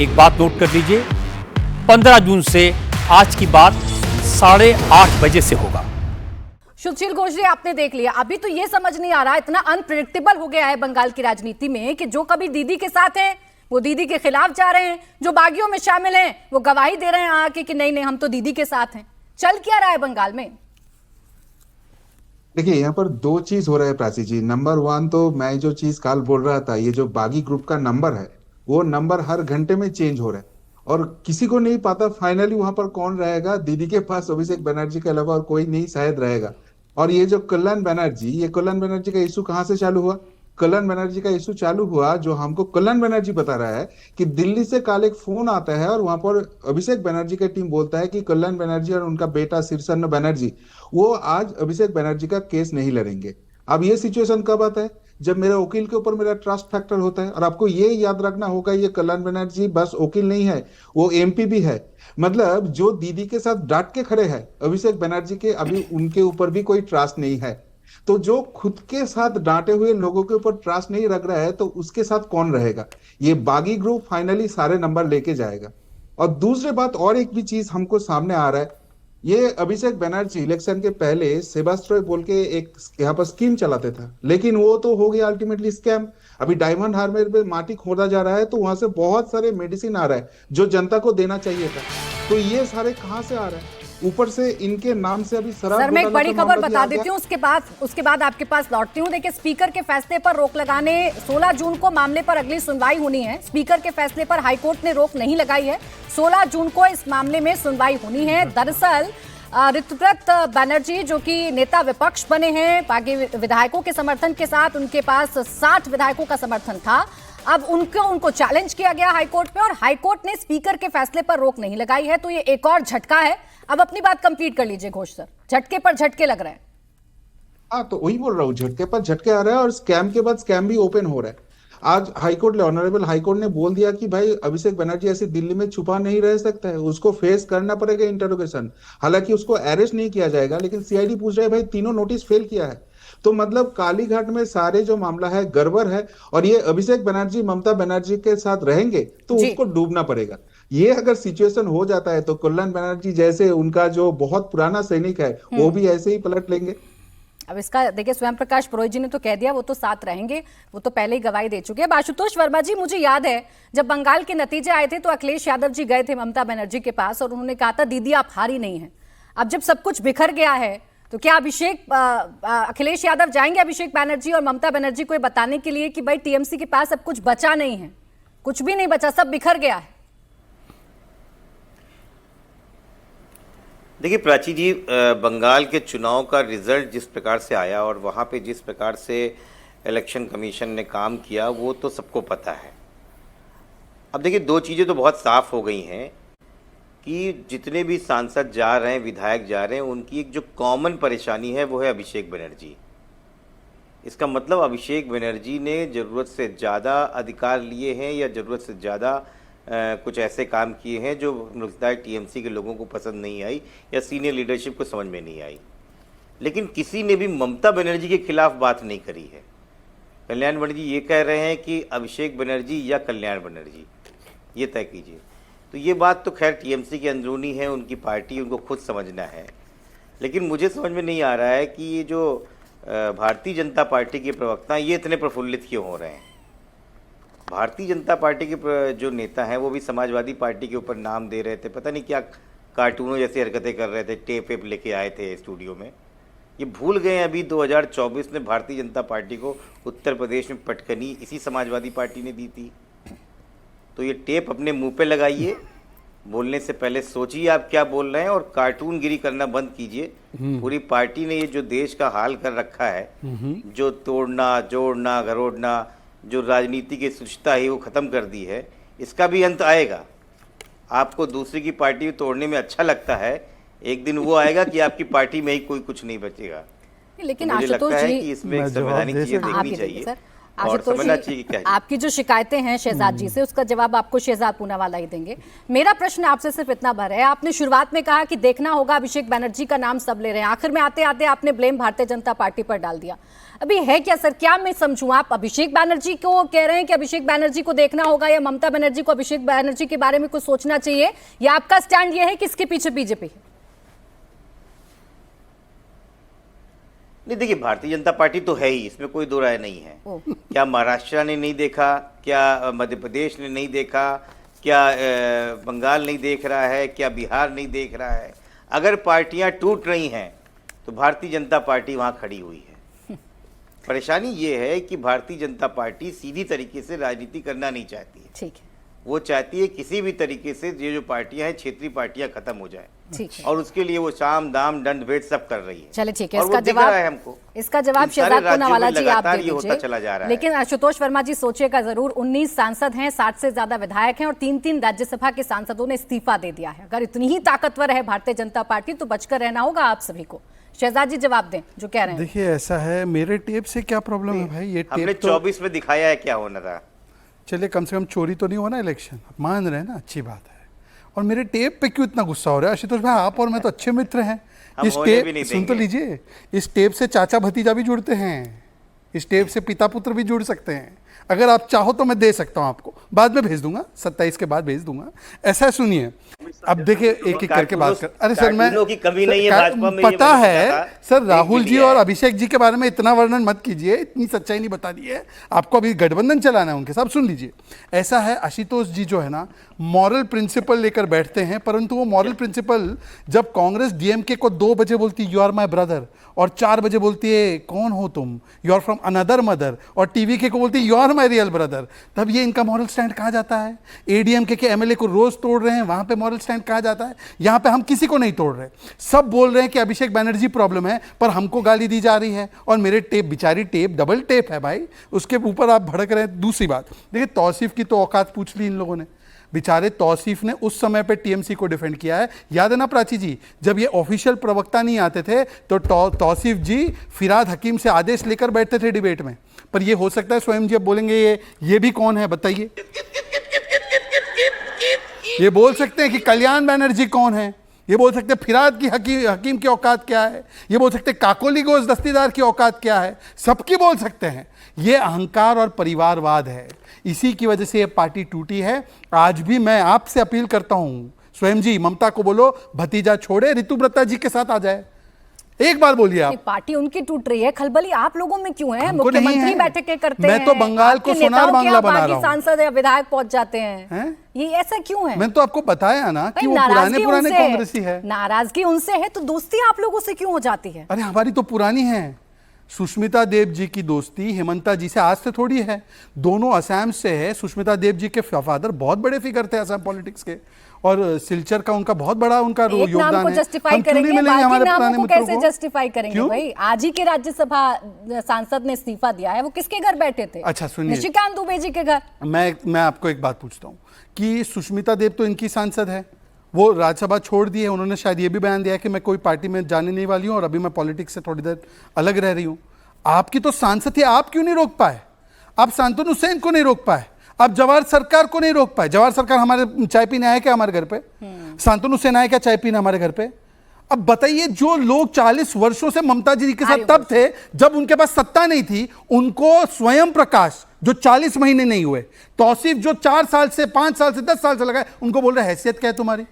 एक बात नोट कर लीजिए, 15 जून से आज की बात 8:30 बजे से होगा। सुशील घोष जी, आपने देख लिया, अभी तो ये समझ नहीं आ रहा, इतना अनप्रिडिक्टेबल हो गया है बंगाल की राजनीति में कि जो कभी दीदी के साथ हैं वो दीदी के खिलाफ जा रहे हैं, जो बागियों में शामिल हैं वो गवाही दे रहे हैं आके कि नहीं नहीं हम तो दीदी के साथ हैं। चल क्या रहा है बंगाल में? देखिए, यहाँ पर दो चीज हो रहा है प्राची जी। नंबर वन, तो मैं जो चीज काल बोल रहा था, ये जो बागी ग्रुप का नंबर है वो नंबर हर घंटे में चेंज हो रहा है और किसी को नहीं पता फाइनली वहां पर कौन रहेगा। दीदी के पास अभिषेक बनर्जी के अलावा और कोई नहीं शायद रहेगा। और ये जो कल्याण बनर्जी का इशू कहाँ से चालू हुआ? कल्याण बनर्जी का इशू चालू हुआ, जो हमको कल्याण बनर्जी बता रहा है कि दिल्ली से कल एक फोन आता है और वहां पर अभिषेक बनर्जी का टीम बोलता है कि कल्याण बनर्जी और उनका बेटा शीर्षन्न बनर्जी वो आज अभिषेक बनर्जी का केस नहीं लड़ेंगे। अब ये सिचुएशन कब आता है? जब मेरे वकील के ऊपर मेरा ट्रस्ट फैक्टर होता है। और आपको ये याद रखना होगा, ये कल्याण बनर्जी बस वकील नहीं है, वो एमपी भी है। मतलब जो दीदी के साथ डट के खड़े हैं अभिषेक बनर्जी के, अभी उनके ऊपर भी कोई ट्रस्ट नहीं है। तो जो खुद के साथ डांटे हुए लोगों के ऊपर ट्रस्ट नहीं रख रहा है तो उसके साथ कौन रहेगा? ये बागी ग्रुप फाइनली सारे नंबर लेके जाएगा। और दूसरी बात, और एक भी चीज हमको सामने आ रहा है, ये अभिषेक बनर्जी इलेक्शन के पहले सेबास्ट्रॉय बोल के एक यहाँ पर स्कीम चलाते था, लेकिन वो तो हो गया अल्टीमेटली स्कैम। अभी डायमंड हार्बर में माटी खोदा जा रहा है तो वहां से बहुत सारे मेडिसिन आ रहा है जो जनता को देना चाहिए था। तो ये सारे कहाँ से आ रहा है? ऊपर से इनके नाम से अभी शराब। सर, मैं एक बड़ी खबर बता देती हूँ, उसके बाद आपके पास लौटती हूँ। देखिए, स्पीकर के फैसले पर रोक लगाने 16 जून को मामले पर अगली सुनवाई होनी है। स्पीकर के फैसले पर हाईकोर्ट ने रोक नहीं लगाई है। 16 जून को इस मामले में सुनवाई होनी है। दरअसल ऋतुव्रत बनर्जी जो कि नेता विपक्ष बने हैं, बाकी विधायकों के समर्थन के साथ, उनके पास 60 विधायकों का समर्थन था। अब उनको चैलेंज किया गया हाईकोर्ट में और हाईकोर्ट ने स्पीकर के फैसले पर रोक नहीं लगाई है। तो ये एक और झटका है। अब अपनी बात कंप्लीट कर लीजिए घोष सर, झटके पर झटके लग रहे हैं। हाँ, तो वही बोल रहा हूँ, झटके पर झटके आ रहा है और स्कैम के बाद स्कैम भी ओपन हो रहा है। आज ऑनरेबल हाईकोर्ट ने बोल दिया कि भाई अभिषेक बनर्जी ऐसे दिल्ली में छुपा नहीं रह सकता है, उसको फेस करना पड़ेगा इंटरोगेशन। हालांकि उसको अरेस्ट नहीं किया जाएगा, लेकिन सीआईडी पूछ रहा है भाई तीनों नोटिस फेल किया है। तो मतलब कालीघाट में सारे जो मामला है गड़बड़ है और ये अभिषेक बनर्जी ममता बनर्जी के साथ रहेंगे तो उसको डूबना पड़ेगा। ये अगर सिचुएशन हो जाता है तो कल्याण बनर्जी जैसे उनका जो बहुत पुराना सैनिक है वो भी ऐसे ही पलट लेंगे। अब इसका देखिए, स्वयं प्रकाश पुरोहित जी ने तो कह दिया वो तो साथ रहेंगे, वो तो पहले ही गवाही दे चुके हैं। आशुतोष वर्मा जी, मुझे याद है जब बंगाल के नतीजे आए थे तो अखिलेश यादव जी गए थे ममता बनर्जी के पास और उन्होंने कहा था दीदी आप हारी नहीं है। अब जब सब कुछ बिखर गया है तो क्या अखिलेश यादव जाएंगे अभिषेक बनर्जी और ममता बनर्जी को बताने के लिए कि भाई टीएमसी के पास अब कुछ बचा नहीं है, कुछ भी नहीं बचा, सब बिखर गया है? देखिए प्राची जी, बंगाल के चुनाव का रिजल्ट जिस प्रकार से आया और वहाँ पे जिस प्रकार से इलेक्शन कमीशन ने काम किया वो तो सबको पता है। अब देखिए, दो चीज़ें तो बहुत साफ हो गई हैं कि जितने भी सांसद जा रहे हैं, विधायक जा रहे हैं, उनकी एक जो कॉमन परेशानी है वो है अभिषेक बनर्जी। इसका मतलब अभिषेक बनर्जी ने ज़रूरत से ज़्यादा अधिकार लिए हैं या ज़रूरत से ज़्यादा कुछ ऐसे काम किए हैं जो मुल्कदार टीएमसी के लोगों को पसंद नहीं आई या सीनियर लीडरशिप को समझ में नहीं आई। लेकिन किसी ने भी ममता बनर्जी के खिलाफ बात नहीं करी है। कल्याण बनर्जी ये कह रहे हैं कि अभिषेक बनर्जी या कल्याण बनर्जी, ये तय कीजिए। तो ये बात तो खैर टीएमसी के अंदरूनी है, उनकी पार्टी, उनको खुद समझना है। लेकिन मुझे समझ में नहीं आ रहा है कि ये जो भारतीय जनता पार्टी के प्रवक्ता ये इतने प्रफुल्लित क्यों हो रहे हैं। भारतीय जनता पार्टी के जो नेता हैं वो भी समाजवादी पार्टी के ऊपर नाम दे रहे थे, पता नहीं क्या कार्टूनों जैसी हरकतें कर रहे थे, टेप वेप लेके आए थे स्टूडियो में। ये भूल गए अभी 2024 में भारतीय जनता पार्टी को उत्तर प्रदेश में पटकनी इसी समाजवादी पार्टी ने दी थी। तो ये टेप अपने मुंह पे लगाइए, बोलने से पहले सोचिए आप क्या बोल रहे हैं और कार्टून गिरी करना बंद कीजिए। पूरी पार्टी ने ये जो देश का हाल कर रखा है, जो तोड़ना जोड़ना घरोड़ना, जो राजनीति की शुचिता है वो ख़त्म कर दी है, इसका भी अंत आएगा। आपको दूसरी की पार्टी तोड़ने में अच्छा लगता है, एक दिन वो आएगा कि आपकी पार्टी में ही कोई कुछ नहीं बचेगा। लेकिन तो मुझे लगता है जी, कि इसमें एक संवैधानिक चीजें देखनी चाहिए और समझना चाहिए क्या है। आपकी जो शिकायतें हैं शहजाद जी से, उसका जवाब आपको शहजाद पूनावाला ही देंगे। मेरा प्रश्न आपसे सिर्फ इतना भर है, आपने शुरुआत में कहा कि देखना होगा, अभिषेक बनर्जी का नाम सब ले रहे हैं, आखिर में आते आते आपने ब्लेम भारतीय जनता पार्टी पर डाल दिया। अभी है क्या सर, क्या मैं समझूं? आप अभिषेक बैनर्जी को कह रहे हैं कि अभिषेक बैनर्जी को देखना होगा, या ममता बनर्जी को अभिषेक बैनर्जी के बारे में कुछ सोचना चाहिए, या आपका स्टैंड ये है कि इसके पीछे बीजेपी है? नहीं, देखिए, भारतीय जनता पार्टी तो है ही, इसमें कोई दो राय नहीं है। क्या महाराष्ट्र ने नहीं देखा? क्या मध्य प्रदेश ने नहीं देखा? क्या बंगाल नहीं देख रहा है? क्या बिहार नहीं देख रहा है? अगर पार्टियां टूट रही हैं तो भारतीय जनता पार्टी वहां खड़ी हुई है। परेशानी ये है कि भारतीय जनता पार्टी सीधी तरीके से राजनीति करना नहीं चाहती है। ठीक है, वो चाहती है किसी भी तरीके से ये जो पार्टियां हैं, क्षेत्रीय पार्टियां खत्म हो जाए, ठीक है। और उसके लिए वो साम दाम दंड भेद सब कर रही है। चलिए ठीक है, और वो इसका दिख जवाब रहा है हमको। इसका जवाब इन सारे शहजाद राज्यों में पूनावाला जी आप लगातार दे ये होता चला जा दीजिए। रहा है। लेकिन आशुतोष वर्मा जी सोचिएगा जरूर, 19 सांसद हैं, 60 से ज्यादा विधायक हैं, और 3-3 राज्यसभा के सांसदों ने इस्तीफा दे दिया है। अगर इतनी ही ताकतवर है भारतीय जनता पार्टी तो बचकर रहना होगा आप सभी को। शहजाद जी जवाब दें जो कह रहे हैं। देखिए, ऐसा है, मेरे टेप से क्या प्रॉब्लम है भाई? ये हमने टेप तो 24 में दिखाया है क्या होना था। चलिए, कम से कम चोरी तो नहीं होना इलेक्शन, आप मान रहे हैं ना, अच्छी बात है। और मेरे टेप पे क्यों इतना गुस्सा हो रहा है आशुतोष भाई? आप और मैं तो अच्छे मित्र हैं। हम इस होने भी टेप नहीं सुन तो देंगे। लीजिए, इस टेप से चाचा भतीजा भी जुड़ते हैं, इस टेप से पिता पुत्र भी जुड़ सकते हैं। अगर आप चाहो तो मैं दे सकता हूं आपको, बाद में भेज दूंगा, 27 के बाद भेज दूंगा। ऐसा सुनिए, अब देखिए एक एक करके बात कर। अरे सर, मैं कार्टूनों की कमी नहीं है भाजपा में, पता ये है मैंने सर, एक राहुल जी मीडिया और है। अभिषेक जी के बारे में इतना वर्णन मत कीजिए, इतनी सच्चाई नहीं बता दी है आपको। अभी गठबंधन चलाना है उनके साथ। सुन लीजिए, ऐसा है, आशुतोष जी जो है ना, मॉरल प्रिंसिपल लेकर बैठते हैं, परंतु वो मॉरल प्रिंसिपल जब कांग्रेस डीएमके को 2 बजे बोलती यू आर माई ब्रदर, और 4 बजे बोलती है कौन हो तुम, you are from another mother, और टीवीके को बोलती है you are my real brother, तब ये इनका मॉरल स्टैंड कहा जाता है। एडीएमके के एमएलए को रोज तोड़ रहे हैं, वहां पे मॉरल स्टैंड कहा जाता है। यहां पे हम किसी को नहीं तोड़ रहे, सब बोल रहे हैं कि अभिषेक बैनर्जी प्रॉब्लम है, पर हमको गाली दी जा रही है। और मेरे टेप, बेचारी टेप डबल टेप है भाई, उसके ऊपर आप भड़क रहे हैं। दूसरी बात देखिए, तौसीफ की तो औकात पूछ ली इन लोगों ने। बेचारे तौसीफ ने उस समय पे टीएमसी को डिफेंड किया है, याद है ना प्राची जी? जब ये ऑफिशियल प्रवक्ता नहीं आते थे तो तौसीफ जी फिराद हकीम से आदेश लेकर बैठते थे डिबेट में। पर ये हो सकता है स्वयं जी अब बोलेंगे ये भी कौन है बताइए? ये बोल सकते हैं कि कल्याण बैनर्जी कौन है, ये बोल सकते हैं फिराद की हकीम की औकात क्या है, ये बोल सकते हैं काकोली गोश दस्तीदार की औकात क्या है, सबकी बोल सकते हैं। ये अहंकार और परिवारवाद है, इसी की वजह से ये पार्टी टूटी है। आज भी मैं आपसे अपील करता हूं, स्वयं जी ममता को बोलो भतीजा छोड़े, ऋतुव्रता जी के साथ आ जाए। एक बार बोलिए आप। पार्टी उनकी टूट रही है, खलबली आप लोगों में क्यों है? हमको नहीं मुख्यमंत्री है। बैठकें करते हैं, मैं तो बंगाल को आपके सोनार नेताओं के बांग्ला यहाँ बना बागी रहा हूं। सांसद या विधायक पहुंच जाते हैं, हैं? ये ऐसा क्यों है? मैंने तो आपको बताया ना कि भाई, वो पुराने कांग्रेसी है। नाराजगी उनसे है तो दोस्ती आप लोगों से क्यों हो जाती है? अरे हमारी तो पुरानी है। सुष्मिता देव जी की दोस्ती हेमंता जी से आज से थोड़ी है, दोनों असम से है। सुष्मिता देव जी के फादर बहुत बड़े फिगर थे असम पॉलिटिक्स के, और सिलचर का उनका बहुत बड़ा उनका एक नाम योगदान को है। जस्टिफाई हम क्यों नहीं करेंगे, मिलेंगे हमारे बाकी पुराने नामों को मित्रों कैसे को? जस्टिफाई करेंगे? क्यों? भाई, आज ही के राज्यसभा सांसद ने इस्तीफा दिया है, वो किसके घर बैठे थे? अच्छा सुनिए, निशिकांत दुबे जी के घर। मैं आपको एक बात पूछता हूँ कि सुष्मिता देव तो इनकी सांसद है, वो राज्यसभा छोड़ दी है, उन्होंने शायद ये भी बयान दिया है कि मैं कोई पार्टी में जाने नहीं वाली हूँ और अभी मैं पॉलिटिक्स से थोड़ी देर अलग रह रही हूँ। आपकी तो सांसद थी, आप क्यों नहीं रोक पाए? आप शांतनु हुसैन को नहीं रोक पाए, आप जवाहर सरकार को नहीं रोक पाए। जवाहर सरकार हमारे चाय पीने आए क्या हमारे घर पे? शांतनु हुसैन आए क्या चाय पीने हमारे घर पे? अब बताइए, जो लोग 40 वर्षों से ममता जी के साथ तब थे जब उनके पास सत्ता नहीं थी, उनको स्वयं प्रकाश जो 40 महीने नहीं हुए, तौसीफ जो 4 साल से 5 साल से 10 साल से लगा, उनको बोल रहे हैसियत क्या है तुम्हारी?